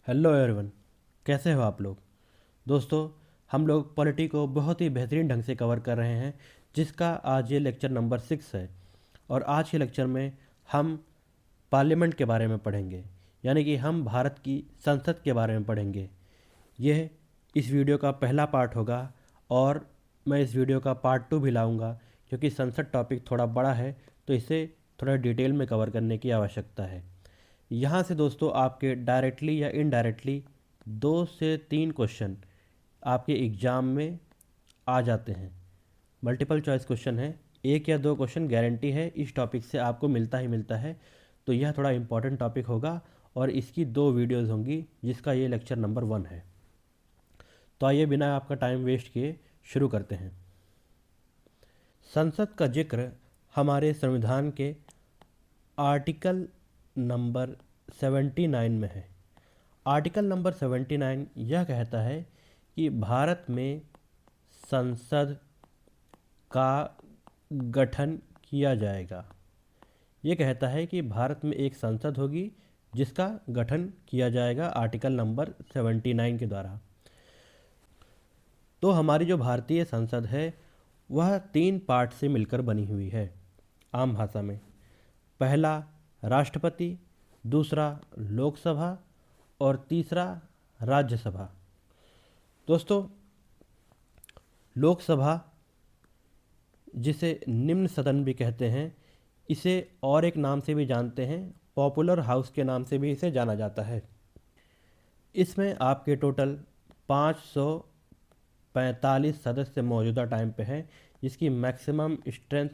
Hello everyone, कैसे हो आप लोग। दोस्तों, हम लोग पॉलिटी को बहुत ही बेहतरीन ढंग से कवर कर रहे हैं, जिसका आज ये लेक्चर नंबर 6 है। और आज के लेक्चर में हम पार्लियामेंट के बारे में पढ़ेंगे, यानी कि हम भारत की संसद के बारे में पढ़ेंगे। यह इस वीडियो का पहला पार्ट होगा और मैं इस वीडियो का पार्ट 2 भी लाऊंगा, क्योंकि संसद टॉपिक थोड़ा बड़ा है, तो इसे थोड़ा डिटेल में कवर करने की आवश्यकता है। यहाँ से दोस्तों आपके डायरेक्टली या इनडायरेक्टली 2 से 3 क्वेश्चन आपके एग्ज़ाम में आ जाते हैं। मल्टीपल चॉइस क्वेश्चन है, 1 या 2 क्वेश्चन गारंटी है इस टॉपिक से आपको मिलता ही मिलता है। तो यह थोड़ा इम्पॉर्टेंट टॉपिक होगा और इसकी 2 वीडियोज़ होंगी, जिसका ये लेक्चर नंबर 1 है। तो आइए बिना आपका टाइम वेस्ट किए शुरू करते हैं। संसद का जिक्र हमारे संविधान के आर्टिकल नंबर 79 में है। आर्टिकल नंबर 79 यह कहता है कि भारत में संसद का गठन किया जाएगा। ये कहता है कि भारत में एक संसद होगी जिसका गठन किया जाएगा आर्टिकल नंबर 79 के द्वारा। तो हमारी जो भारतीय संसद है वह 3 पार्ट से मिलकर बनी हुई है। आम भाषा में पहला राष्ट्रपति, दूसरा लोकसभा और तीसरा राज्यसभा। दोस्तों, लोकसभा जिसे निम्न सदन भी कहते हैं, इसे और एक नाम से भी जानते हैं, पॉपुलर हाउस के नाम से भी इसे जाना जाता है। इसमें आपके टोटल 545 सदस्य मौजूदा टाइम पे हैं, जिसकी मैक्सिमम स्ट्रेंथ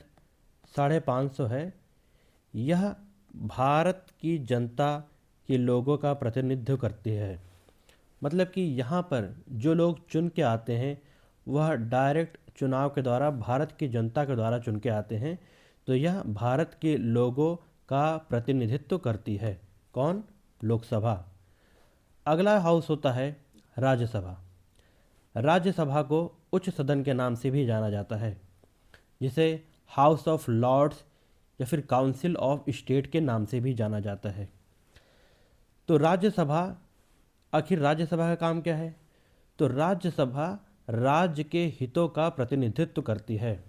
550 है। यह भारत की जनता के लोगों का प्रतिनिधित्व करती है। मतलब कि यहाँ पर जो लोग चुन के आते हैं वह डायरेक्ट चुनाव के द्वारा भारत की जनता के द्वारा चुन के आते हैं। तो यह भारत के लोगों का प्रतिनिधित्व करती है। कौन? लोकसभा। अगला हाउस होता है राज्यसभा। राज्यसभा को उच्च सदन के नाम से भी जाना जाता है, जिसे हाउस ऑफ लॉर्ड्स या फिर काउंसिल ऑफ स्टेट के नाम से भी जाना जाता है। तो राज्यसभा, आखिर राज्यसभा का काम क्या है? तो राज्यसभा राज्य के हितों का प्रतिनिधित्व करती है।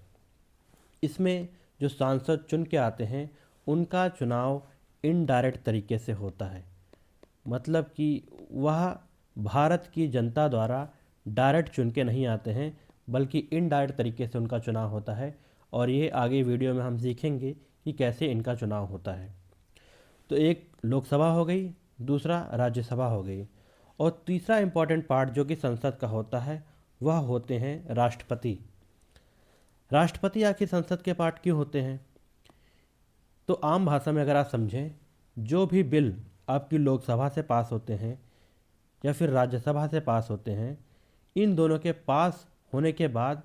इसमें जो सांसद चुन के आते हैं उनका चुनाव इनडायरेक्ट तरीके से होता है। मतलब कि वह भारत की जनता द्वारा डायरेक्ट चुन के नहीं आते हैं, बल्कि इनडायरेक्ट तरीके से उनका चुनाव होता है। और ये आगे वीडियो में हम सीखेंगे कि कैसे इनका चुनाव होता है। तो एक लोकसभा हो गई, दूसरा राज्यसभा हो गई, और तीसरा इम्पॉर्टेंट पार्ट जो कि संसद का होता है वह होते हैं राष्ट्रपति। राष्ट्रपति आखिर संसद के पार्ट क्यों होते हैं? तो आम भाषा में अगर आप समझें, जो भी बिल आपकी लोकसभा से पास होते हैं या फिर राज्यसभा से पास होते हैं, इन दोनों के पास होने के बाद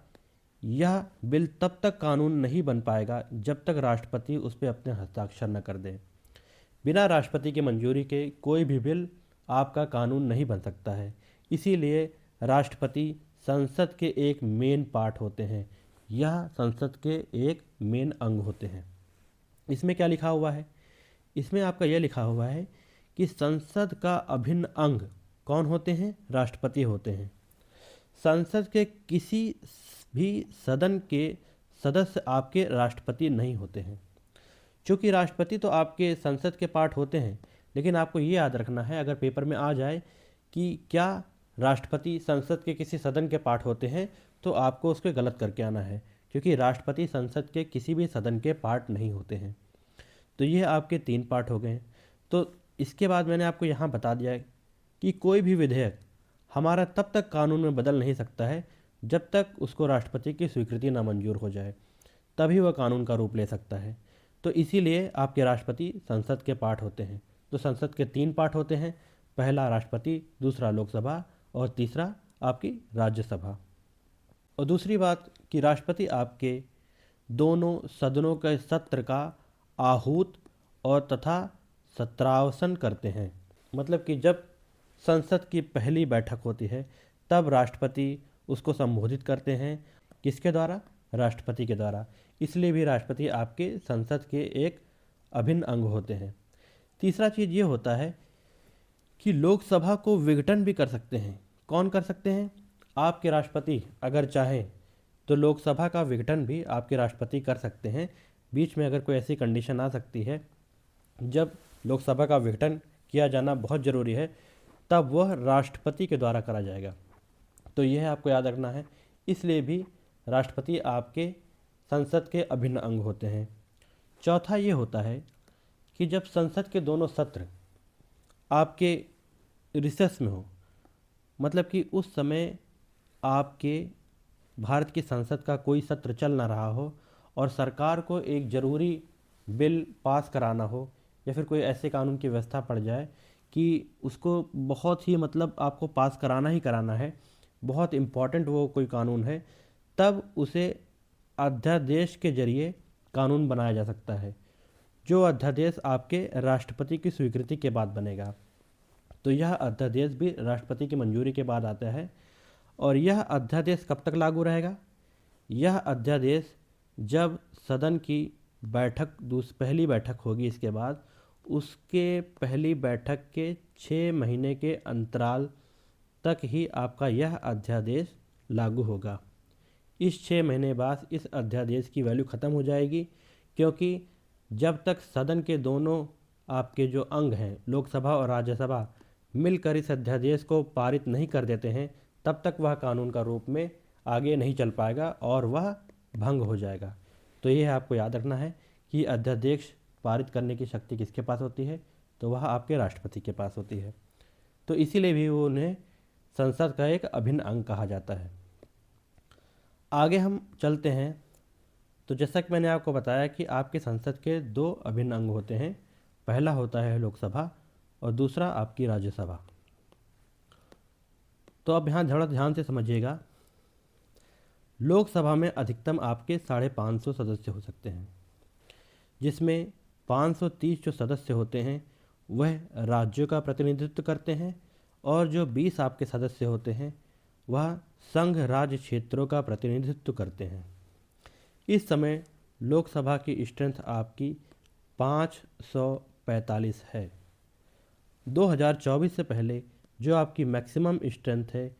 यह बिल तब तक कानून नहीं बन पाएगा जब तक राष्ट्रपति उस पर अपने हस्ताक्षर न कर दे। बिना राष्ट्रपति की मंजूरी के कोई भी बिल आपका कानून नहीं बन सकता है। इसीलिए राष्ट्रपति संसद के एक मेन पार्ट होते हैं। यह संसद के एक मेन अंग होते हैं। इसमें क्या लिखा हुआ है? इसमें आपका यह लिखा हुआ है कि संसद का अभिन्न अंग कौन होते हैं? राष्ट्रपति होते हैं। संसद के किसी भी सदन के सदस्य आपके राष्ट्रपति नहीं होते हैं। चूँकि राष्ट्रपति तो आपके संसद के पार्ट होते हैं, लेकिन आपको ये याद रखना है, अगर पेपर में आ जाए कि क्या राष्ट्रपति संसद के किसी सदन के पार्ट होते हैं, तो आपको उसको गलत करके आना है, क्योंकि राष्ट्रपति संसद के किसी भी सदन के पार्ट नहीं होते हैं। तो ये आपके 3 पार्ट हो गए। तो इसके बाद मैंने आपको यहाँ बता दिया कि कोई भी विधेयक हमारा तब तक कानून में बदल नहीं सकता है जब तक उसको राष्ट्रपति की स्वीकृति नामंजूर हो जाए, तभी वह कानून का रूप ले सकता है। तो इसीलिए आपके राष्ट्रपति संसद के पार्ट होते हैं। तो संसद के 3 पार्ट होते हैं, पहला राष्ट्रपति, दूसरा लोकसभा और तीसरा आपकी राज्यसभा। और दूसरी बात कि राष्ट्रपति आपके दोनों सदनों के सत्र का आहूत और तथा सत्रावसान करते हैं। मतलब कि जब संसद की पहली बैठक होती है तब राष्ट्रपति उसको संबोधित करते हैं। किसके द्वारा? राष्ट्रपति के द्वारा। इसलिए भी राष्ट्रपति आपके संसद के एक अभिन्न अंग होते हैं। तीसरा चीज़ ये होता है कि लोकसभा को विघटन भी कर सकते हैं। कौन कर सकते हैं? आपके राष्ट्रपति अगर चाहें तो लोकसभा का विघटन भी आपके राष्ट्रपति कर सकते हैं। बीच में अगर कोई ऐसी कंडीशन आ सकती है जब लोकसभा का विघटन किया जाना बहुत ज़रूरी है, तब वह राष्ट्रपति के द्वारा करा जाएगा। तो यह आपको याद रखना है। इसलिए भी राष्ट्रपति आपके संसद के अभिन्न अंग होते हैं। चौथा ये होता है कि जब संसद के दोनों सत्र आपके रिसेस में हो, मतलब कि उस समय आपके भारत की संसद का कोई सत्र चल ना रहा हो और सरकार को एक ज़रूरी बिल पास कराना हो या फिर कोई ऐसे कानून की व्यवस्था पड़ जाए कि उसको बहुत ही मतलब आपको पास कराना ही कराना है, बहुत इम्पॉर्टेंट वो कोई कानून है, तब उसे अध्यादेश के जरिए कानून बनाया जा सकता है, जो अध्यादेश आपके राष्ट्रपति की स्वीकृति के बाद बनेगा। तो यह अध्यादेश भी राष्ट्रपति की मंजूरी के बाद आता है। और यह अध्यादेश कब तक लागू रहेगा? यह अध्यादेश जब सदन की पहली बैठक होगी, इसके बाद उसके पहली बैठक के 6 महीने के अंतराल तक ही आपका यह अध्यादेश लागू होगा। इस 6 महीने बाद इस अध्यादेश की वैल्यू ख़त्म हो जाएगी, क्योंकि जब तक सदन के दोनों आपके जो अंग हैं, लोकसभा और राज्यसभा, मिलकर इस अध्यादेश को पारित नहीं कर देते हैं, तब तक वह कानून का रूप में आगे नहीं चल पाएगा और वह भंग हो जाएगा। तो यह आपको याद रखना है कि अध्यादेश पारित करने की शक्ति किसके पास होती है? तो वह आपके राष्ट्रपति के पास होती है। तो इसीलिए भी वो उन्हें संसद का एक अभिन्न अंग कहा जाता है। आगे हम चलते हैं। तो जैसा कि मैंने आपको बताया कि आपके संसद के 2 अभिन्न अंग होते हैं। पहला होता है लोकसभा और दूसरा आपकी राज्यसभा। तो अब यहाँ थोड़ा ध्यान से समझिएगा। लोकसभा में अधिकतम आपके 550 सदस्य हो सकते हैं, जिसमें 530 जो सदस्य होते हैं वह राज्यों का प्रतिनिधित्व करते हैं और जो 20 आपके सदस्य होते हैं वह संघ राज्य क्षेत्रों का प्रतिनिधित्व करते हैं। इस समय लोकसभा की स्ट्रेंथ आपकी 545 है। 2024 से पहले जो आपकी मैक्सिमम स्ट्रेंथ है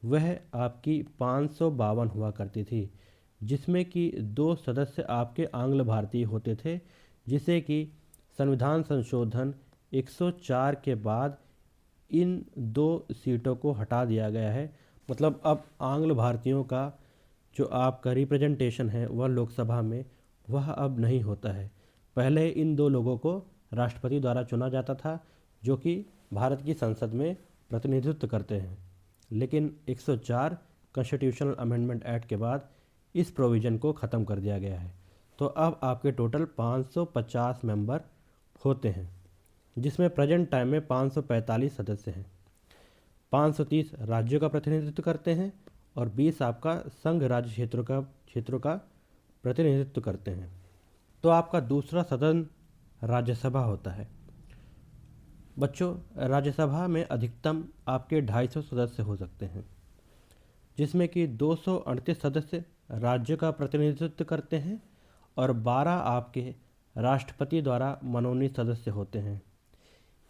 वह आपकी 552 हुआ करती थी, जिसमें कि 2 सदस्य आपके आंग्ल भारतीय होते थे, जिसे कि संविधान संशोधन 104 के बाद इन 2 सीटों को हटा दिया गया है। मतलब अब आंग्ल भारतीयों का जो आपका रिप्रेजेंटेशन है वह लोकसभा में वह अब नहीं होता है। पहले इन 2 लोगों को राष्ट्रपति द्वारा चुना जाता था, जो कि भारत की संसद में प्रतिनिधित्व करते हैं, लेकिन 104 कॉन्स्टिट्यूशनल अमेंडमेंट एक्ट के बाद इस प्रोविज़न को ख़त्म कर दिया गया है। तो अब आपके टोटल 550 मेंबर होते हैं, जिसमें प्रेजेंट टाइम में 545 सदस्य हैं। 530 राज्यों का प्रतिनिधित्व करते हैं और 20 आपका संघ राज्य क्षेत्रों का प्रतिनिधित्व करते हैं। तो आपका दूसरा सदन राज्यसभा होता है। बच्चों, राज्यसभा में अधिकतम आपके 250 सदस्य हो सकते हैं, जिसमें कि 238 सदस्य राज्य का प्रतिनिधित्व करते हैं और 12 आपके राष्ट्रपति द्वारा मनोनीत सदस्य होते हैं।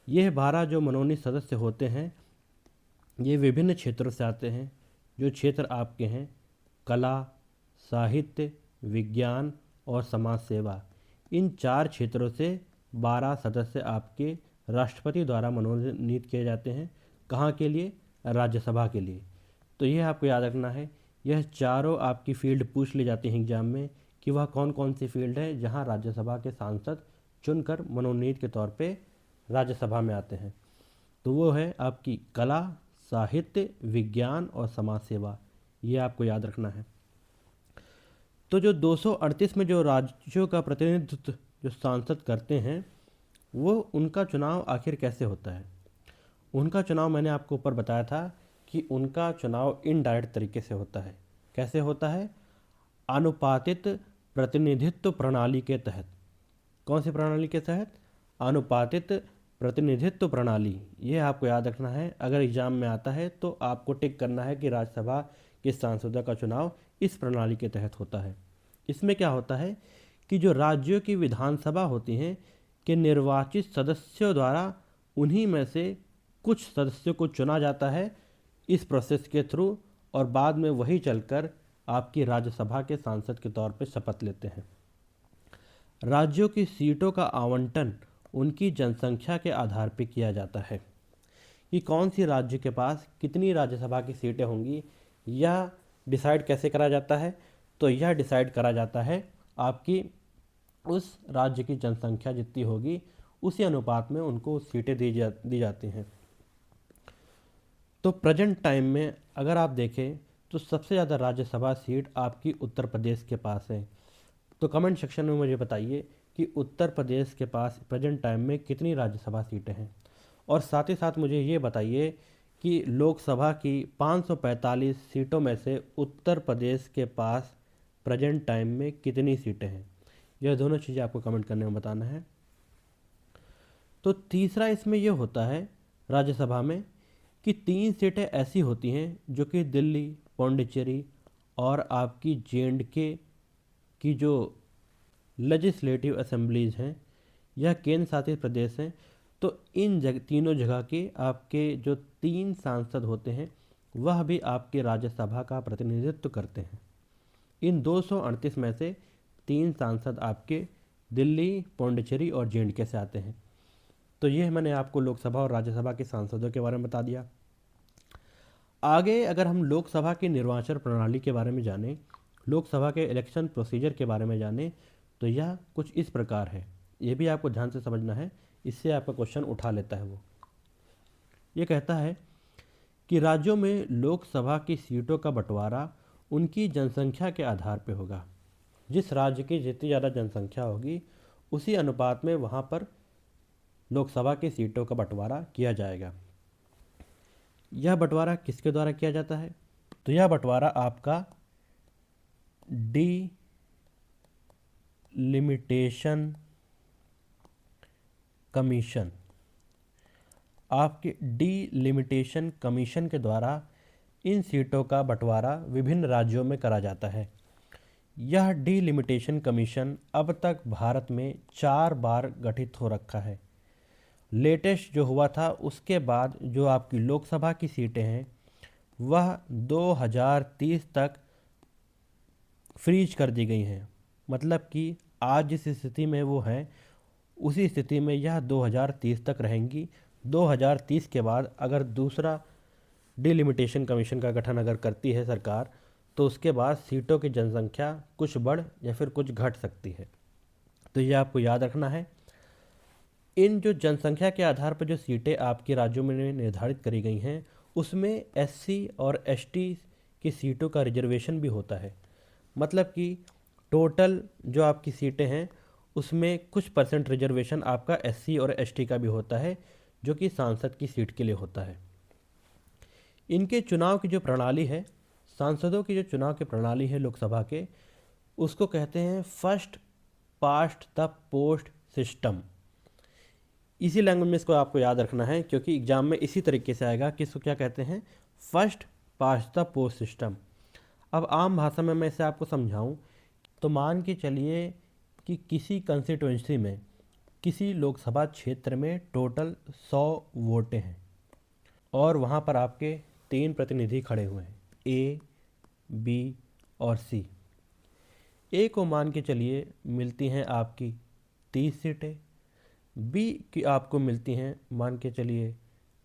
यह 12 जो मनोनीत सदस्य होते हैं ये विभिन्न क्षेत्रों से आते हैं। जो क्षेत्र आपके हैं कला, साहित्य, विज्ञान और समाज सेवा, इन 4 क्षेत्रों से 12 सदस्य आपके राष्ट्रपति द्वारा मनोनीत किए जाते हैं। कहाँ के लिए? राज्यसभा के लिए। तो यह आपको याद रखना है। यह चारों आपकी फील्ड पूछ ली जाती हैं एग्जाम में कि वह कौन कौन सी फील्ड है जहाँ राज्यसभा के सांसद चुनकर मनोनीत के तौर पे राज्यसभा में आते हैं। तो वो है आपकी कला, साहित्य, विज्ञान और समाज सेवा। ये आपको याद रखना है। तो जो 238 में जो राज्यों का प्रतिनिधित्व जो सांसद करते हैं वो उनका चुनाव आखिर कैसे होता है? उनका चुनाव मैंने आपको ऊपर बताया था कि उनका चुनाव इनडायरेक्ट तरीके से होता है। कैसे होता है? आनुपातिक प्रतिनिधित्व प्रणाली के तहत। कौन सी प्रणाली के तहत? आनुपातिक प्रतिनिधित्व प्रणाली। ये आपको याद रखना है। अगर एग्जाम में आता है तो आपको टिक करना है कि राज्यसभा के सांसदों का चुनाव इस प्रणाली के तहत होता है। इसमें क्या होता है कि जो राज्यों की विधानसभा होती हैं के निर्वाचित सदस्यों द्वारा उन्हीं में से कुछ सदस्यों को चुना जाता है इस प्रोसेस के थ्रू, और बाद में वही चलकर आपकी राज्यसभा के सांसद के तौर पर शपथ लेते हैं। राज्यों की सीटों का आवंटन उनकी जनसंख्या के आधार पर किया जाता है कि कौन सी राज्य के पास कितनी राज्यसभा की सीटें होंगी। यह डिसाइड कैसे करा जाता है? तो यह डिसाइड करा जाता है आपकी उस राज्य की जनसंख्या जितनी होगी उसी अनुपात में उनको सीटें दी जाती हैं। तो प्रेजेंट टाइम में अगर आप देखें तो सबसे ज़्यादा राज्यसभा सीट आपकी उत्तर प्रदेश के पास है। तो कमेंट सेक्शन में मुझे बताइए कि उत्तर प्रदेश के पास प्रेजेंट टाइम में कितनी राज्यसभा सीटें हैं, और साथ ही साथ मुझे ये बताइए कि लोकसभा की 545 सीटों में से उत्तर प्रदेश के पास प्रेजेंट टाइम में कितनी सीटें हैं। यह दोनों चीज़ें आपको कमेंट करने में बताना है। तो तीसरा इसमें यह होता है राज्यसभा में कि 3 सीटें ऐसी होती हैं जो कि दिल्ली, पौंडीचेरी और आपकी जे.एंड.के की जो लेजिस्लेटिव असेंबलीज हैं, यह केंद्र शासित प्रदेश हैं। तो इन तीनों जगह के आपके जो 3 सांसद होते हैं वह भी आपके राज्यसभा का प्रतिनिधित्व करते हैं। इन 238 में से 3 सांसद आपके दिल्ली, पौंडीचेरी और जे.एंड.के से आते हैं। तो ये मैंने आपको लोकसभा और राज्यसभा के सांसदों के बारे में बता दिया। आगे अगर हम लोकसभा की निर्वाचन प्रणाली के बारे में जानें, लोकसभा के इलेक्शन प्रोसीजर के बारे में जानें, तो यह कुछ इस प्रकार है। ये भी आपको ध्यान से समझना है, इससे आपका क्वेश्चन उठा लेता है। वो ये कहता है कि राज्यों में लोकसभा की सीटों का बंटवारा उनकी जनसंख्या के आधार पर होगा। जिस राज्य की जितनी ज़्यादा जनसंख्या होगी उसी अनुपात में वहाँ पर लोकसभा की सीटों का बंटवारा किया जाएगा। यह बंटवारा किसके द्वारा किया जाता है? तो यह बंटवारा आपका डिलिमिटेशन कमीशन, आपके डिलिमिटेशन कमीशन के द्वारा इन सीटों का बंटवारा विभिन्न राज्यों में करा जाता है। यह डिलिमिटेशन कमीशन अब तक भारत में 4 बार गठित हो रखा है। लेटेस्ट जो हुआ था उसके बाद जो आपकी लोकसभा की सीटें हैं वह 2030 तक फ्रीज कर दी गई हैं। मतलब कि आज जिस स्थिति में वो हैं उसी स्थिति में यह 2030 तक रहेंगी। 2030 के बाद अगर दूसरा डिलिमिटेशन कमीशन का गठन अगर करती है सरकार, तो उसके बाद सीटों की जनसंख्या कुछ बढ़ या फिर कुछ घट सकती है। तो ये आपको याद रखना है। इन जो जनसंख्या के आधार पर जो सीटें आपके राज्यों में निर्धारित करी गई हैं उसमें एससी और एसटी की सीटों का रिजर्वेशन भी होता है। मतलब कि टोटल जो आपकी सीटें हैं उसमें कुछ परसेंट रिजर्वेशन आपका एससी और एसटी का भी होता है, जो कि सांसद की सीट के लिए होता है। इनके चुनाव की जो प्रणाली है, सांसदों की जो चुनाव की प्रणाली है लोकसभा के, उसको कहते हैं first past the post system. इसी लैंग्वेज में इसको आपको याद रखना है क्योंकि एग्जाम में इसी तरीके से आएगा कि इसको क्या कहते हैं, first past the post system. अब आम भाषा में मैं इसे आपको समझाऊं तो मान के चलिए कि किसी कंस्टिट्यूएंसी में, किसी लोकसभा क्षेत्र में टोटल 100 वोटें हैं और वहाँ पर आपके 3 प्रतिनिधि खड़े हुए हैं, ए, बी और सी। ए को मान के चलिए मिलती हैं आपकी 30 सीटें, बी की आपको मिलती हैं मान के चलिए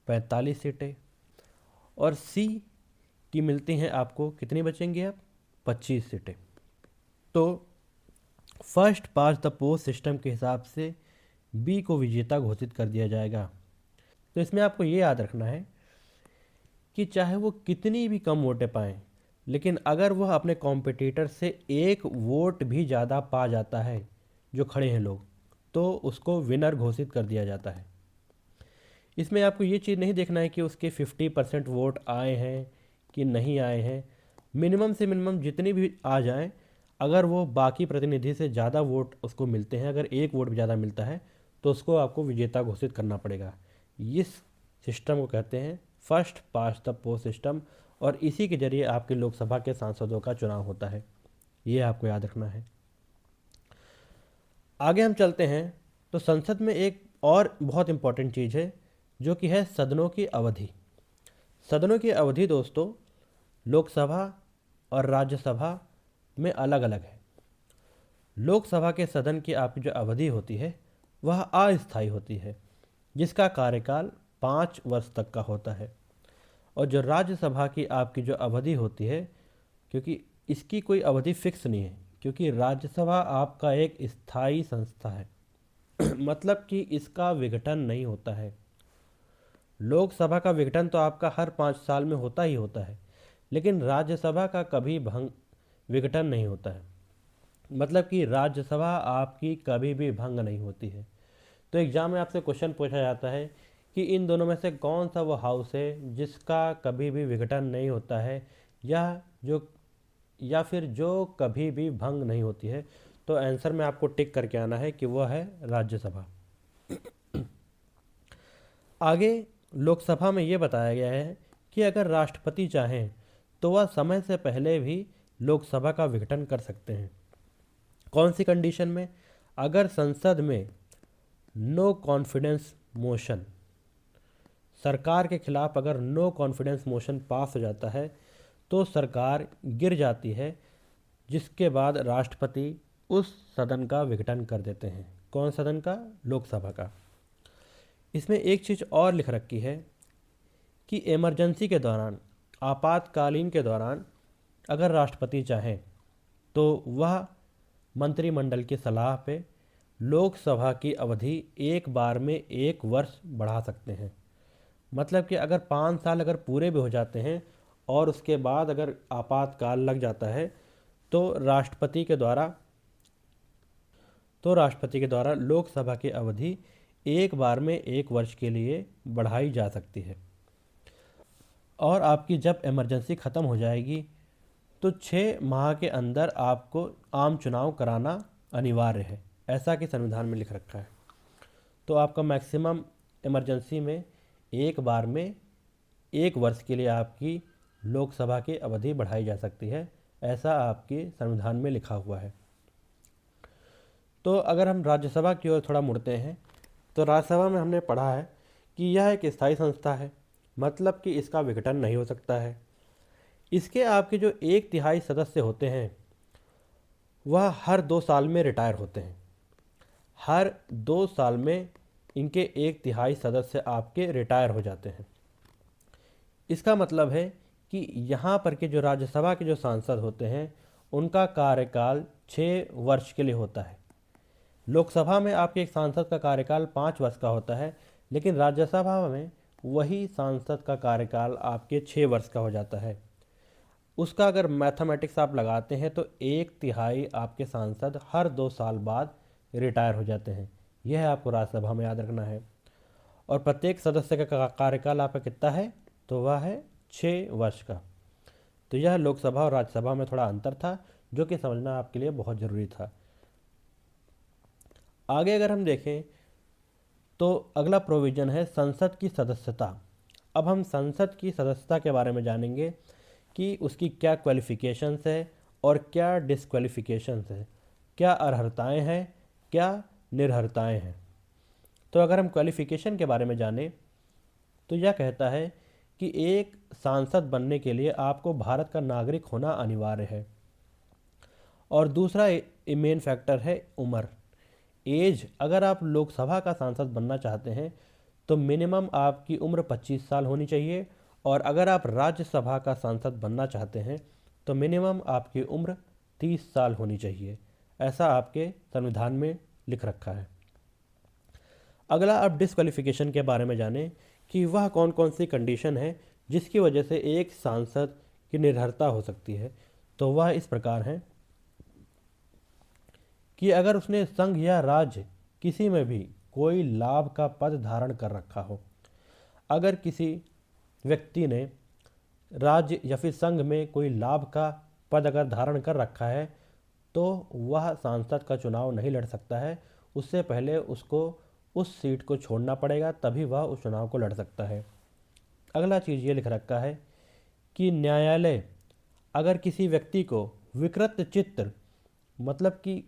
45 सीटें, और सी की मिलती हैं आपको कितनी बचेंगी अब 25 सीटें। तो first past the post system के हिसाब से बी को विजेता घोषित कर दिया जाएगा। तो इसमें आपको ये याद रखना है कि चाहे वो कितनी भी कम वोटें पाएं, लेकिन अगर वह अपने कॉम्पिटिटर से 1 वोट भी ज़्यादा पा जाता है जो खड़े हैं लोग, तो उसको विनर घोषित कर दिया जाता है। इसमें आपको ये चीज़ नहीं देखना है कि उसके 50% वोट आए हैं कि नहीं आए हैं। मिनिमम से मिनिमम जितनी भी आ जाएं, अगर वो बाकी प्रतिनिधि से ज़्यादा वोट उसको मिलते हैं, अगर 1 वोट भी ज़्यादा मिलता है तो उसको आपको विजेता घोषित करना पड़ेगा। इस सिस्टम को कहते हैं first past the post system, और इसी के जरिए आपके लोकसभा के सांसदों का चुनाव होता है। ये आपको याद रखना है। आगे हम चलते हैं तो संसद में एक और बहुत इम्पॉर्टेंट चीज़ है जो कि है सदनों की अवधि। सदनों की अवधि दोस्तों लोकसभा और राज्यसभा में अलग अलग है। लोकसभा के सदन की आपकी जो अवधि होती है वह अस्थायी होती है, जिसका कार्यकाल 5 वर्ष तक का होता है। और जो राज्यसभा की आपकी जो अवधि होती है, क्योंकि इसकी कोई अवधि फिक्स नहीं है, क्योंकि राज्यसभा आपका एक स्थायी संस्था है मतलब कि इसका विघटन नहीं होता है। लोकसभा का विघटन तो आपका हर 5 साल में होता ही होता है, लेकिन राज्यसभा का कभी विघटन नहीं होता है। मतलब कि राज्यसभा आपकी कभी भी भंग नहीं होती है। तो एग्जाम में आपसे क्वेश्चन पूछा जाता है कि इन दोनों में से कौन सा वो हाउस है जिसका कभी भी विघटन नहीं होता है, या फिर जो कभी भी भंग नहीं होती है। तो आंसर में आपको टिक करके आना है कि वह है राज्यसभा। आगे लोकसभा में ये बताया गया है कि अगर राष्ट्रपति चाहें तो वह समय से पहले भी लोकसभा का विघटन कर सकते हैं। कौन सी कंडीशन में? अगर संसद में नो कॉन्फिडेंस मोशन, सरकार के खिलाफ अगर नो कॉन्फिडेंस मोशन पास हो जाता है तो सरकार गिर जाती है, जिसके बाद राष्ट्रपति उस सदन का विघटन कर देते हैं। कौन सदन का? लोकसभा का। इसमें एक चीज़ और लिख रखी है कि इमरजेंसी के दौरान, आपातकालीन के दौरान अगर राष्ट्रपति चाहें तो वह मंत्रिमंडल की सलाह पे लोकसभा की अवधि एक बार में 1 वर्ष बढ़ा सकते हैं। मतलब कि अगर 5 साल अगर पूरे भी हो जाते हैं और उसके बाद अगर आपातकाल लग जाता है तो राष्ट्रपति के द्वारा लोकसभा की अवधि एक बार में 1 वर्ष के लिए बढ़ाई जा सकती है। और आपकी जब इमरजेंसी ख़त्म हो जाएगी तो 6 माह के अंदर आपको आम चुनाव कराना अनिवार्य है, ऐसा कि संविधान में लिख रखा है। तो आपका मैक्सिमम इमरजेंसी में एक बार में 1 वर्ष के लिए आपकी लोकसभा की अवधि बढ़ाई जा सकती है, ऐसा आपके संविधान में लिखा हुआ है। तो अगर हम राज्यसभा की ओर थोड़ा मुड़ते हैं तो राज्यसभा में हमने पढ़ा है कि यह एक स्थायी संस्था है, मतलब कि इसका विघटन नहीं हो सकता है। इसके आपके जो 1/3 सदस्य होते हैं वह हर 2 साल में रिटायर होते हैं। हर 2 साल में इनके 1/3 सदस्य आपके रिटायर हो जाते हैं। इसका मतलब है कि यहाँ पर के जो राज्यसभा के जो सांसद होते हैं उनका कार्यकाल 6 वर्ष के लिए होता है। लोकसभा में आपके एक सांसद का कार्यकाल 5 वर्ष का होता है, लेकिन राज्यसभा में वही सांसद का कार्यकाल आपके 6 वर्ष का हो जाता है। उसका अगर मैथमेटिक्स आप लगाते हैं तो 1/3 आपके सांसद हर 2 साल बाद रिटायर हो जाते हैं। यह आपको राज्यसभा में याद रखना है। और प्रत्येक सदस्य का कार्यकाल आपका कितना है? तो वह है 6 वर्ष का। तो यह लोकसभा और राज्यसभा में थोड़ा अंतर था, जो कि समझना आपके लिए बहुत ज़रूरी था। आगे अगर हम देखें तो अगला प्रोविज़न है संसद की सदस्यता। अब हम संसद की सदस्यता के बारे में जानेंगे कि उसकी क्या क्वालिफ़िकेशंस है और क्या डिसक्वालिफ़िकेशंस है, क्या अर्हताएँ हैं, क्या निर्हरताएँ हैं। तो अगर हम क्वालिफ़िकेशन के बारे में जानें तो यह कहता है कि एक सांसद बनने के लिए आपको भारत का नागरिक होना अनिवार्य है। और दूसरा मेन फैक्टर है उम्र, एज। अगर आप लोकसभा का सांसद बनना चाहते हैं तो मिनिमम आपकी उम्र 25 साल होनी चाहिए, और अगर आप राज्यसभा का सांसद बनना चाहते हैं तो मिनिमम आपकी उम्र 30 साल होनी चाहिए, ऐसा आपके संविधान में लिख रखा है। अगला आप डिसक्वालिफिकेशन के बारे में जानें कि वह कौन कौन सी कंडीशन है जिसकी वजह से एक सांसद की निर्भरता हो सकती है। तो वह इस प्रकार है कि अगर उसने संघ या राज्य किसी में भी कोई लाभ का पद धारण कर रखा हो। अगर किसी व्यक्ति ने राज्य या फिर संघ में कोई लाभ का पद अगर धारण कर रखा है तो वह सांसद का चुनाव नहीं लड़ सकता है। उससे पहले उसको उस सीट को छोड़ना पड़ेगा, तभी वह उस चुनाव को लड़ सकता है। अगला चीज़ ये लिख रखा है कि न्यायालय अगर किसी व्यक्ति को विकृत चित्त, मतलब कि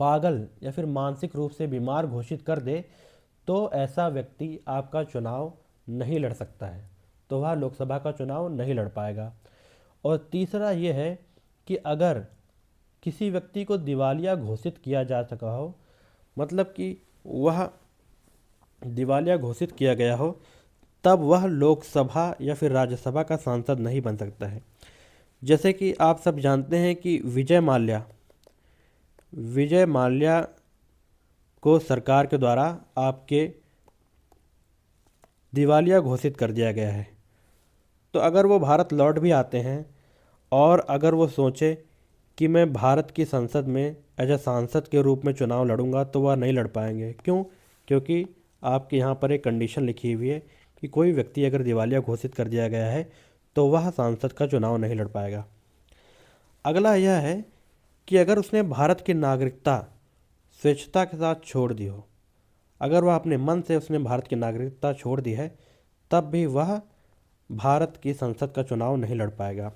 पागल या फिर मानसिक रूप से बीमार घोषित कर दे तो ऐसा व्यक्ति आपका चुनाव नहीं लड़ सकता है, तो वह लोकसभा का चुनाव नहीं लड़ पाएगा। और तीसरा ये है कि अगर किसी व्यक्ति को दिवालिया घोषित किया जा सका हो, मतलब कि वह दिवालिया घोषित किया गया हो, तब वह लोकसभा या फिर राज्यसभा का सांसद नहीं बन सकता है। जैसे कि आप सब जानते हैं कि विजय माल्या को सरकार के द्वारा आपके दिवालिया घोषित कर दिया गया है। तो अगर वो भारत लौट भी आते हैं और अगर वो सोचे कि मैं भारत की संसद में एज ए सांसद के रूप में चुनाव लड़ूंगा, तो वह नहीं लड़ पाएंगे। क्यों? क्योंकि आपके यहाँ पर एक कंडीशन लिखी हुई है कि कोई व्यक्ति अगर दिवालिया घोषित कर दिया गया है तो वह सांसद का चुनाव नहीं लड़ पाएगा। अगला यह है कि अगर उसने भारत की नागरिकता स्वेच्छता के साथ छोड़ दी हो, अगर वह अपने मन से उसने भारत की नागरिकता छोड़ दी है, तब भी वह भारत की संसद का चुनाव नहीं लड़ पाएगा।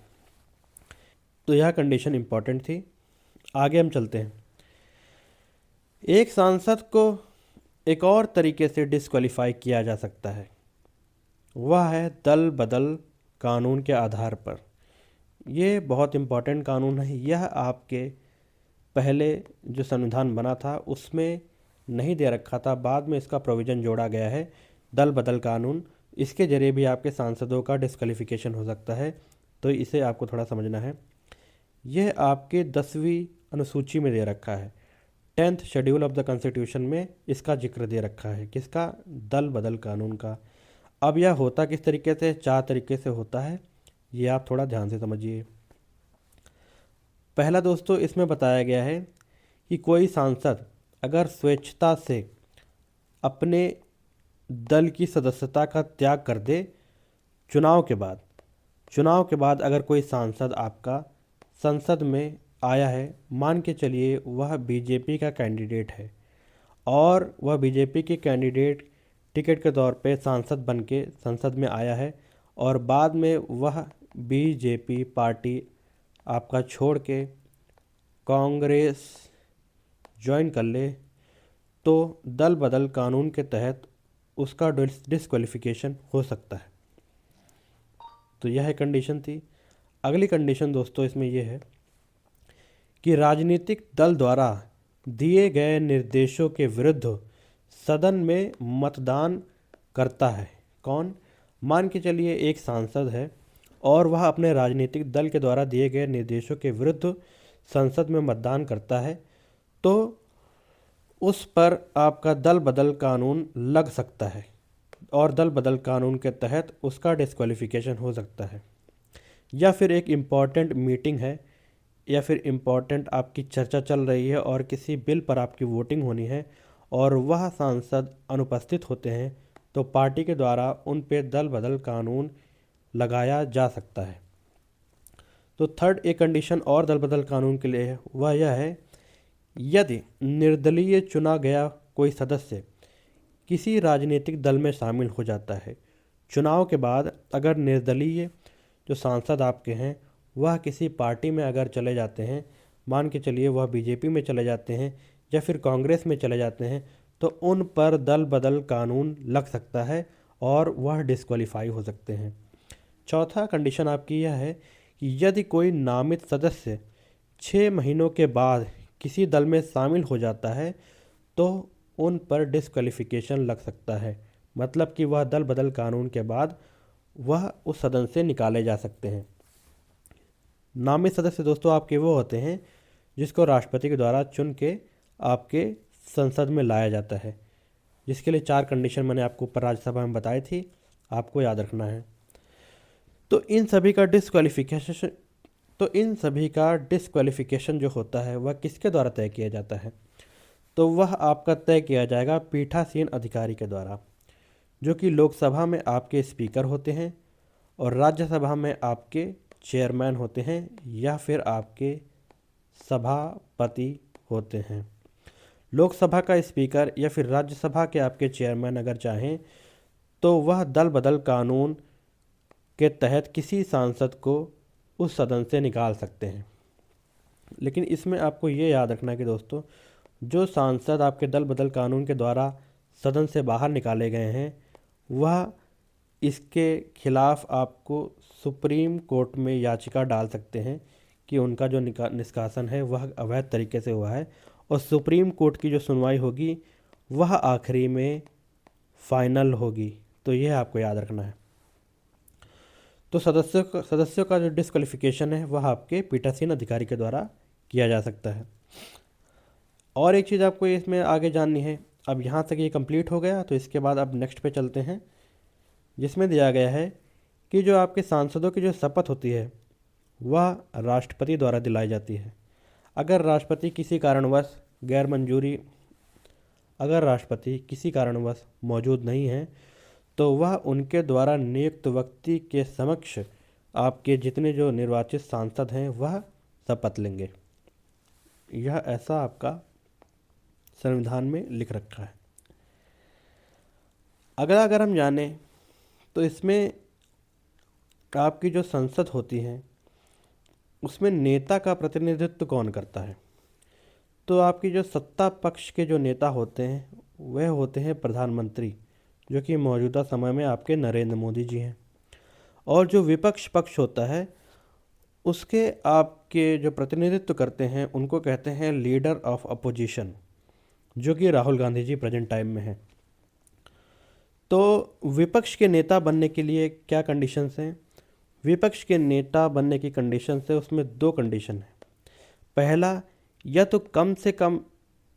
तो यह कंडीशन इम्पॉर्टेंट थी। आगे हम चलते हैं। एक सांसद को एक और तरीके से डिस्क्वालीफाई किया जा सकता है, वह है दल बदल कानून के आधार पर। ये बहुत इम्पॉर्टेंट कानून है। यह आपके पहले जो संविधान बना था उसमें नहीं दे रखा था, बाद में इसका प्रोविज़न जोड़ा गया है, दल बदल कानून। इसके ज़रिए भी आपके सांसदों का डिस्क्वालिफिकेशन हो सकता है, तो इसे आपको थोड़ा समझना है। यह आपके 10वीं अनुसूची में दे रखा है, 10th schedule of the constitution में इसका जिक्र दे रखा है। किसका? दल बदल कानून का। अब यह होता किस तरीके से? 4 तरीके से होता है, ये आप थोड़ा ध्यान से समझिए। पहला दोस्तों, इसमें बताया गया है कि कोई सांसद अगर स्वेच्छता से अपने दल की सदस्यता का त्याग कर दे चुनाव के बाद अगर कोई सांसद आपका संसद में आया है, मान के चलिए वह बीजेपी का कैंडिडेट है और वह बीजेपी के कैंडिडेट टिकट के तौर पे सांसद बन के संसद में आया है और बाद में वह बीजेपी पार्टी आपका छोड़ के कांग्रेस ज्वाइन कर ले, तो दल बदल कानून के तहत उसका डिस्क्वालिफिकेशन हो सकता है। तो यह कंडीशन थी। अगली कंडीशन दोस्तों इसमें यह है कि राजनीतिक दल द्वारा दिए गए निर्देशों के विरुद्ध सदन में मतदान करता है। कौन? मान के चलिए एक सांसद है और वह अपने राजनीतिक दल के द्वारा दिए गए निर्देशों के विरुद्ध संसद में मतदान करता है, तो उस पर आपका दल बदल कानून लग सकता है और दल बदल कानून के तहत उसका डिस्क्वालिफिकेशन हो सकता है। या फिर एक इम्पॉर्टेंट मीटिंग है या फिर इम्पॉर्टेंट आपकी चर्चा चल रही है और किसी बिल पर आपकी वोटिंग होनी है और वह सांसद अनुपस्थित होते हैं, तो पार्टी के द्वारा उन पे दल बदल कानून लगाया जा सकता है। तो थर्ड एक कंडीशन और दल बदल कानून के लिए है, वह यह है यदि निर्दलीय चुना गया कोई सदस्य किसी राजनीतिक दल में शामिल हो जाता है, चुनाव के बाद अगर निर्दलीय जो सांसद आपके हैं वह किसी पार्टी में अगर चले जाते हैं, मान के चलिए वह बीजेपी में चले जाते हैं या फिर कांग्रेस में चले जाते हैं, तो उन पर दल बदल कानून लग सकता है और वह डिस्क्वालीफाई हो सकते हैं। चौथा कंडीशन आपकी यह है कि यदि कोई नामित सदस्य 6 महीनों के बाद किसी दल में शामिल हो जाता है, तो उन पर डिस्क्वालिफिकेशन लग सकता है। मतलब कि वह दल बदल कानून के बाद वह उस सदन से निकाले जा सकते हैं। नामित सदस्य दोस्तों आपके वो होते हैं जिसको राष्ट्रपति के द्वारा चुन के आपके संसद में लाया जाता है, जिसके लिए 4 कंडीशन मैंने आपको ऊपर राज्यसभा में बताई थी, आपको याद रखना है। तो इन सभी का डिस्क्वालिफिकेशन जो होता है वह किसके द्वारा तय किया जाता है? तो वह आपका तय किया जाएगा पीठासीन अधिकारी के द्वारा, जो कि लोकसभा में आपके स्पीकर होते हैं और राज्यसभा में आपके चेयरमैन होते हैं या फिर आपके सभापति होते हैं। लोकसभा का स्पीकर या फिर राज्यसभा के आपके चेयरमैन अगर चाहें तो वह दल बदल कानून के तहत किसी सांसद को उस सदन से निकाल सकते हैं। लेकिन इसमें आपको ये याद रखना है कि दोस्तों जो सांसद आपके दल बदल कानून के द्वारा सदन से बाहर निकाले गए हैं वह इसके खिलाफ आपको सुप्रीम कोर्ट में याचिका डाल सकते हैं कि उनका जो निष्कासन है वह अवैध तरीके से हुआ है, और सुप्रीम कोर्ट की जो सुनवाई होगी वह आखिरी में फाइनल होगी। तो यह आपको याद रखना है। तो सदस्यों का जो डिस्क्वालिफिकेशन है वह आपके पीठासीन अधिकारी के द्वारा किया जा सकता है। और एक चीज़ आपको इसमें आगे जाननी है। अब यहाँ तक ये कंप्लीट हो गया, तो इसके बाद अब नेक्स्ट पे चलते हैं, जिसमें दिया गया है कि जो आपके सांसदों की जो शपथ होती है वह राष्ट्रपति द्वारा दिलाई जाती है। अगर राष्ट्रपति किसी कारणवश मौजूद नहीं है तो वह उनके द्वारा नियुक्त व्यक्ति के समक्ष आपके जितने जो निर्वाचित सांसद हैं वह शपथ लेंगे। यह ऐसा आपका संविधान में लिख रखा है। अगर हम जाने तो इसमें आपकी जो संसद होती है उसमें नेता का प्रतिनिधित्व कौन करता है। तो आपकी जो सत्ता पक्ष के जो नेता होते हैं वह होते हैं प्रधानमंत्री, जो कि मौजूदा समय में आपके नरेंद्र मोदी जी हैं। और जो विपक्ष पक्ष होता है उसके आपके जो प्रतिनिधित्व करते हैं उनको कहते हैं लीडर ऑफ अपोजिशन, जो कि राहुल गांधी जी प्रेजेंट टाइम में हैं। तो विपक्ष के नेता बनने के लिए क्या कंडीशंस हैं? विपक्ष के नेता बनने की कंडीशन है, उसमें 2 कंडीशन है। पहला, या तो कम से कम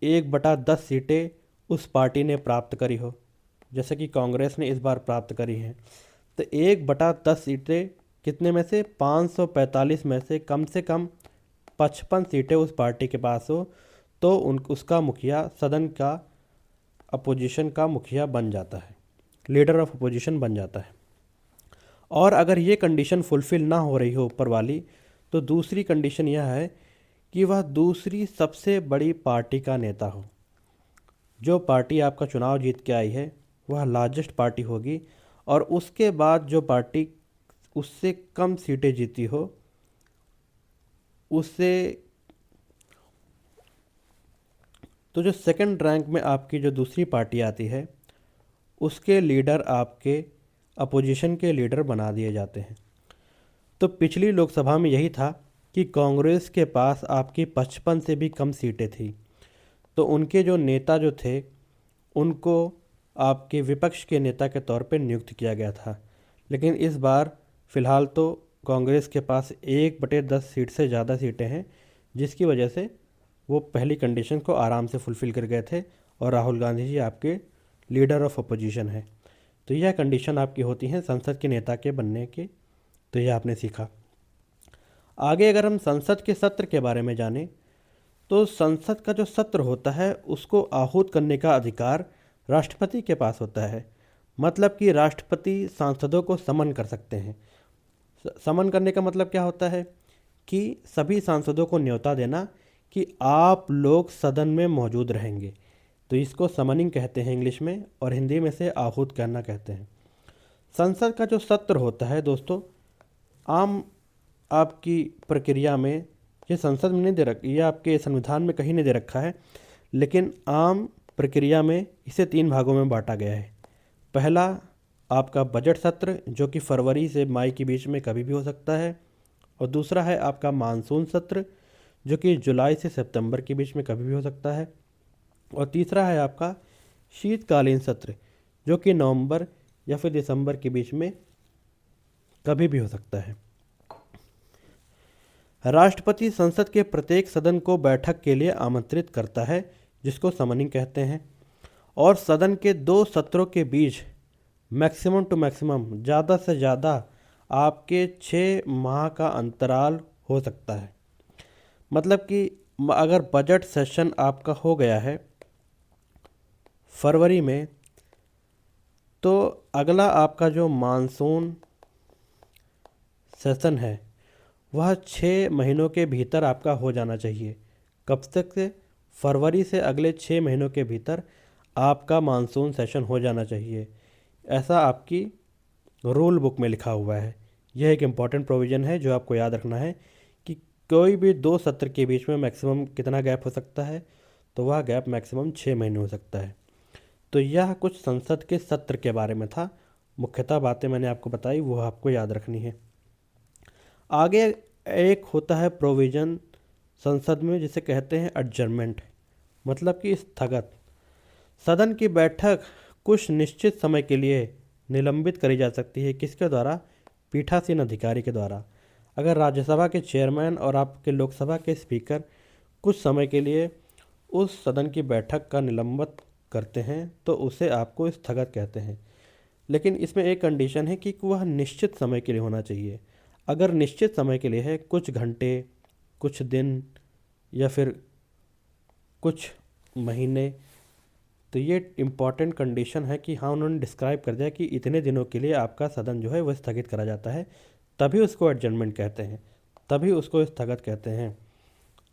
1/10 सीटें उस पार्टी ने प्राप्त करी हो, जैसे कि कांग्रेस ने इस बार प्राप्त करी हैं। तो 1/10 सीटें कितने में से 545 में से कम 55 सीटें उस पार्टी के पास हो तो उसका मुखिया सदन का अपोजिशन का मुखिया बन जाता है, लीडर ऑफ अपोजिशन बन जाता है। और अगर ये कंडीशन फुलफ़िल ना हो रही हो ऊपर वाली, तो दूसरी कंडीशन यह है कि वह दूसरी सबसे बड़ी पार्टी का नेता हो। जो पार्टी आपका चुनाव जीत के आई है वह लार्जेस्ट पार्टी होगी, और उसके बाद जो पार्टी उससे कम सीटें जीती हो उससे, तो जो सेकंड रैंक में आपकी जो दूसरी पार्टी आती है उसके लीडर आपके अपोजिशन के लीडर बना दिए जाते हैं। तो पिछली लोकसभा में यही था कि कांग्रेस के पास आपकी 55 से भी कम सीटें थी, तो उनके जो नेता जो थे उनको आपके विपक्ष के नेता के तौर पे नियुक्त किया गया था। लेकिन इस बार फ़िलहाल तो कांग्रेस के पास 1/10 सीट से ज़्यादा सीटें हैं, जिसकी वजह से वो पहली कंडीशन को आराम से फुलफ़िल कर गए थे, और राहुल गांधी जी आपके लीडर ऑफ अपोजिशन है। तो यह कंडीशन आपकी होती हैं संसद के नेता के बनने की। तो यह आपने सीखा। आगे अगर हम संसद के सत्र के बारे में जानें तो संसद का जो सत्र होता है उसको आहूत करने का अधिकार राष्ट्रपति के पास होता है। मतलब कि राष्ट्रपति सांसदों को समन कर सकते हैं। समन करने का मतलब क्या होता है कि सभी सांसदों को न्योता देना कि आप लोग सदन में मौजूद रहेंगे। तो इसको समनिंग कहते हैं इंग्लिश में, और हिंदी में से आहूत करना कहते हैं। संसद का जो सत्र होता है दोस्तों, आम आपकी प्रक्रिया में, ये संसद में नहीं दे रखा, ये आपके संविधान में कहीं नहीं दे रखा है, लेकिन आम प्रक्रिया में इसे 3 भागों में बांटा गया है। पहला आपका बजट सत्र, जो कि फरवरी से मई के बीच में कभी भी हो सकता है, और दूसरा है आपका मानसून सत्र, जो कि जुलाई से सितंबर के बीच में कभी भी हो सकता है, और तीसरा है आपका शीतकालीन सत्र, जो कि नवंबर या फिर दिसंबर के बीच में कभी भी हो सकता है। राष्ट्रपति संसद के प्रत्येक सदन को बैठक के लिए आमंत्रित करता है, जिसको समनिंग कहते हैं, और सदन के 2 सत्रों के बीच मैक्सिमम टू मैक्सिमम, ज़्यादा से ज़्यादा आपके 6 माह का अंतराल हो सकता है। मतलब कि अगर बजट सेशन आपका हो गया है फरवरी में, तो अगला आपका जो मानसून सेशन है वह 6 महीनों के भीतर आपका हो जाना चाहिए। कब तक से? फरवरी से अगले 6 महीनों के भीतर आपका मानसून सेशन हो जाना चाहिए। ऐसा आपकी रूल बुक में लिखा हुआ है। यह एक इम्पॉर्टेंट प्रोविज़न है जो आपको याद रखना है कि कोई भी 2 सत्र के बीच में मैक्सिमम कितना गैप हो सकता है, तो वह गैप मैक्सिमम 6 महीने हो सकता है। तो यह कुछ संसद के सत्र के बारे में था। मुख्यतः बातें मैंने आपको बताई, वो आपको याद रखनी है। आगे एक होता है प्रोविज़न संसद में, जिसे कहते हैं एडजर्नमेंट, मतलब कि स्थगत। सदन की बैठक कुछ निश्चित समय के लिए निलंबित करी जा सकती है। किसके द्वारा? पीठासीन अधिकारी के द्वारा। अगर राज्यसभा के चेयरमैन और आपके लोकसभा के स्पीकर कुछ समय के लिए उस सदन की बैठक का निलंबित करते हैं तो उसे आपको स्थगत कहते हैं। लेकिन इसमें एक कंडीशन है कि वह निश्चित समय के लिए होना चाहिए। अगर निश्चित समय के लिए है, कुछ घंटे, कुछ दिन या फिर कुछ महीने, तो ये इम्पॉर्टेंट कंडीशन है कि हाँ, उन्होंने डिस्क्राइब कर दिया कि इतने दिनों के लिए आपका सदन जो है वह स्थगित करा जाता है, तभी उसको एडजर्नमेंट कहते हैं, तभी उसको स्थगत कहते हैं।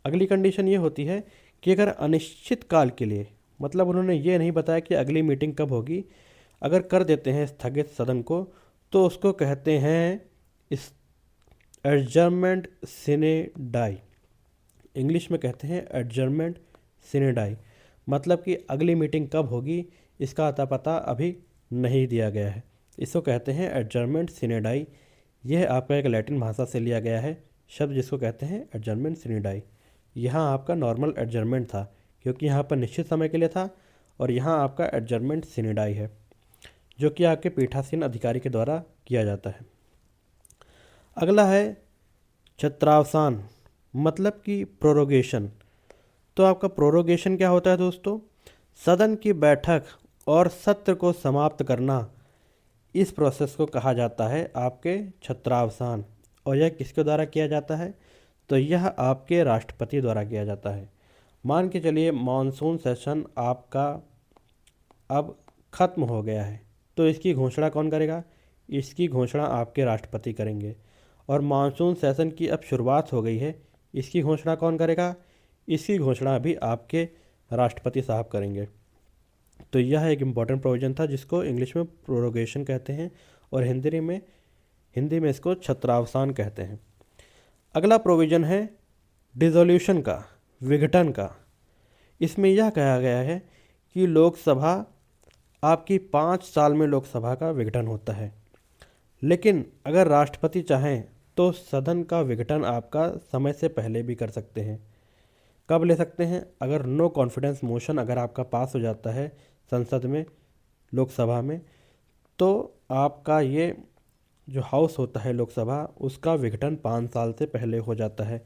अगली कंडीशन ये होती है कि अगर अनिश्चित काल के लिए, मतलब उन्होंने ये नहीं बताया कि अगली मीटिंग कब होगी, अगर कर देते हैं स्थगित सदन को, तो उसको कहते हैं एडजर्नमेंट सिने डाई। इंग्लिश में कहते हैं एडजर्नमेंट सिने डाई, मतलब कि अगली मीटिंग कब होगी इसका अता पता अभी नहीं दिया गया है। इसको कहते हैं एडजर्नमेंट सिने डाई। यह आपका एक लैटिन भाषा से लिया गया है शब्द, जिसको कहते हैं एडजर्नमेंट सिने डाई। यहाँ आपका नॉर्मल एडजर्नमेंट था, क्योंकि यहाँ पर निश्चित समय के लिए था, और यहाँ आपका एडजर्नमेंट सिने डाई है, जो कि आपके पीठासीन अधिकारी के द्वारा किया जाता है। अगला है छत्रावसान, मतलब कि प्रोरोगेशन। तो आपका प्रोरोगेशन क्या होता है दोस्तों? सदन की बैठक और सत्र को समाप्त करना, इस प्रोसेस को कहा जाता है आपके छत्रावसान। और यह किसके द्वारा किया जाता है? तो यह आपके राष्ट्रपति द्वारा किया जाता है। मान के चलिए मानसून सेशन आपका अब ख़त्म हो गया है, तो इसकी घोषणा कौन करेगा? इसकी घोषणा आपके राष्ट्रपति करेंगे। और मानसून सेशन की अब शुरुआत हो गई है, इसकी घोषणा कौन करेगा? इसकी घोषणा भी आपके राष्ट्रपति साहब करेंगे। तो यह एक इम्पॉर्टेंट प्रोविज़न था, जिसको इंग्लिश में प्रोरोगेशन कहते हैं और हिंदी में इसको छत्रावसान कहते हैं। अगला प्रोविज़न है डिसोल्यूशन का, विघटन का। इसमें यह कहा गया है कि लोकसभा आपकी 5 साल में लोकसभा का विघटन होता है, लेकिन अगर राष्ट्रपति चाहें तो सदन का विघटन आपका समय से पहले भी कर सकते हैं। कब ले सकते हैं? अगर नो कॉन्फिडेंस मोशन अगर आपका पास हो जाता है संसद में, लोकसभा में, तो आपका ये जो हाउस होता है लोकसभा, उसका विघटन 5 साल से पहले हो जाता है।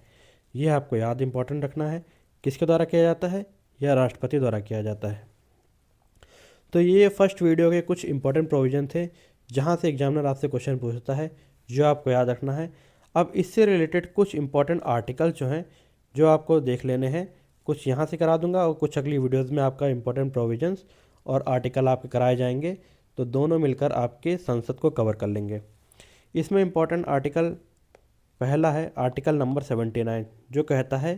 ये आपको याद इंपॉर्टेंट रखना है। किसके द्वारा किया जाता है? यह राष्ट्रपति द्वारा किया जाता है। तो ये फर्स्ट वीडियो के कुछ इंपॉर्टेंट प्रोविज़न थे, जहाँ से एग्जामिनर आपसे क्वेश्चन पूछता है, जो आपको याद रखना है। अब इससे रिलेटेड कुछ इंपॉर्टेंट आर्टिकल जो हैं, जो आपको देख लेने हैं, कुछ यहाँ से करा दूंगा और कुछ अगली वीडियोज़ में आपका इंपॉर्टेंट प्रोविजंस और आर्टिकल आपके कराए जाएंगे, तो दोनों मिलकर आपके संसद को कवर कर लेंगे। इसमें इंपॉर्टेंट आर्टिकल पहला है आर्टिकल नंबर 79, जो कहता है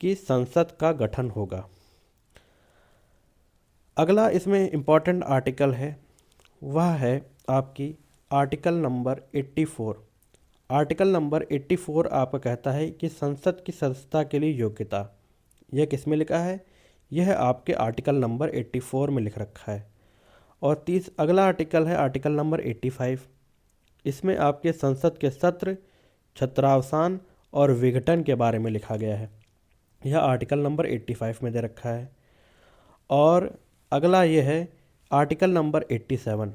कि संसद का गठन होगा। अगला इसमें इम्पॉर्टेंट आर्टिकल है, वह है आपकी आर्टिकल नंबर 84। आर्टिकल नंबर 84 आपका कहता है कि संसद की सदस्यता के लिए योग्यता। यह किस में लिखा है? यह आपके आर्टिकल नंबर 84 में लिख रखा है। और अगला आर्टिकल है आर्टिकल नंबर 85। इसमें आपके संसद के सत्र, छत्रावसान और विघटन के बारे में लिखा गया है। यह आर्टिकल नंबर 85 में दे रखा है। और अगला ये है आर्टिकल नंबर 87।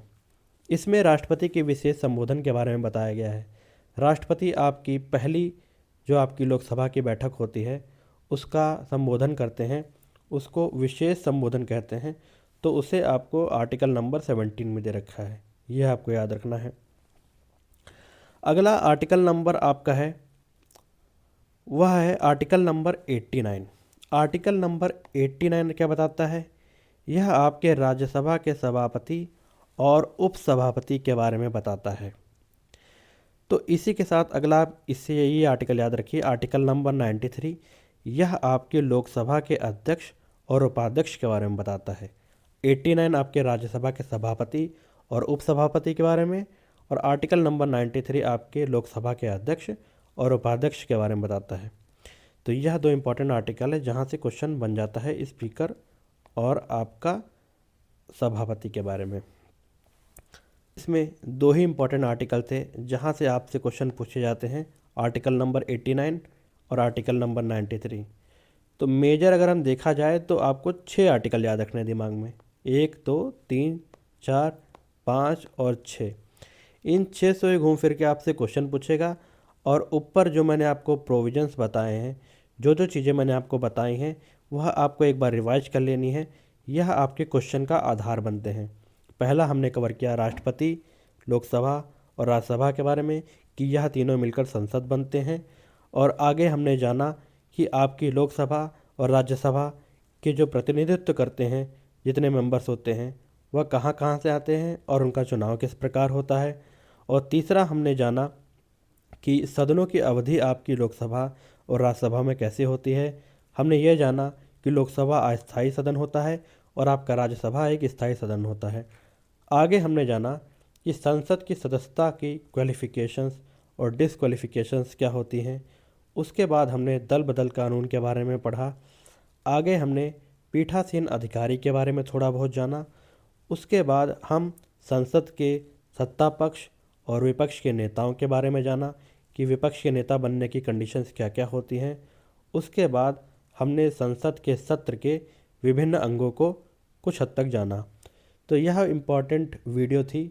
इसमें राष्ट्रपति के विशेष संबोधन के बारे में बताया गया है। राष्ट्रपति आपकी पहली जो आपकी लोकसभा की बैठक होती है उसका संबोधन करते हैं, उसको विशेष संबोधन कहते हैं, तो उसे आपको आर्टिकल नंबर 17 में दे रखा है। यह आपको याद रखना है। अगला आर्टिकल नंबर आपका है वह है आर्टिकल नंबर 89। आर्टिकल नंबर 89 क्या बताता है? यह आपके राज्यसभा के सभापति और उपसभापति के बारे में बताता है। तो इसी के साथ अगला आप इससे यही आर्टिकल याद रखिए, आर्टिकल नंबर 93। यह आपके लोकसभा के अध्यक्ष और उपाध्यक्ष के बारे में बताता है। 89 आपके राज्यसभा के सभापति और उपसभापति के बारे में, और आर्टिकल नंबर 93 आपके लोकसभा के अध्यक्ष और उपाध्यक्ष के बारे में बताता है। तो यह दो इम्पॉर्टेंट आर्टिकल है जहाँ से क्वेश्चन बन जाता है स्पीकर और आपका सभापति के बारे में। इसमें दो ही इम्पोर्टेंट आर्टिकल थे जहाँ से आपसे क्वेश्चन पूछे जाते हैं, आर्टिकल नंबर 89 और आर्टिकल नंबर 93। तो मेजर अगर हम देखा जाए तो आपको 6 आर्टिकल याद रखने हैं दिमाग में, 1 2 3 4 5 और 6। इन 6 से ही घूम फिर के आपसे क्वेश्चन पूछेगा। और ऊपर जो मैंने आपको प्रोविजंस बताए हैं, जो जो चीज़ें मैंने आपको बताई हैं, वह आपको एक बार रिवाइज कर लेनी है। यह आपके क्वेश्चन का आधार बनते हैं। पहला हमने कवर किया राष्ट्रपति, लोकसभा और राज्यसभा के बारे में कि यह तीनों मिलकर संसद बनते हैं। और आगे हमने जाना कि आपकी लोकसभा और राज्यसभा के जो प्रतिनिधित्व करते हैं, जितने मेंबर्स होते हैं, वह कहाँ कहाँ से आते हैं और उनका चुनाव किस प्रकार होता है। और तीसरा हमने जाना कि सदनों की अवधि आपकी लोकसभा और राज्यसभा में कैसे होती है। हमने ये जाना कि लोकसभा अस्थायी सदन होता है और आपका राज्यसभा एक स्थायी सदन होता है। आगे हमने जाना कि संसद की सदस्यता की क्वालिफ़िकेशंस और डिसक्वालिफ़िकेशंस क्या होती हैं। उसके बाद हमने दल बदल कानून के बारे में पढ़ा। आगे हमने पीठासीन अधिकारी के बारे में थोड़ा बहुत जाना। उसके बाद हम संसद के सत्ता पक्ष और विपक्ष के नेताओं के बारे में जाना कि विपक्ष के नेता बनने की कंडीशंस क्या क्या होती हैं। उसके बाद हमने संसद के सत्र के विभिन्न अंगों को कुछ हद तक जाना। तो यह इम्पॉर्टेंट वीडियो थी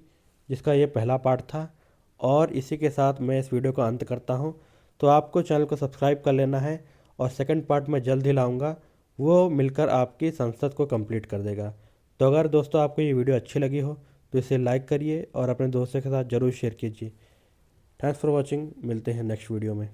जिसका ये पहला पार्ट था, और इसी के साथ मैं इस वीडियो का अंत करता हूँ। तो आपको चैनल को सब्सक्राइब कर लेना है, और सेकंड पार्ट में जल्द ही लाऊंगा, वो मिलकर आपकी संसद को कंप्लीट कर देगा। तो अगर दोस्तों आपको ये वीडियो अच्छी लगी हो तो इसे लाइक करिए और अपने दोस्तों के साथ ज़रूर शेयर कीजिए। Thanks for watching. मिलते हैं नेक्स्ट वीडियो में।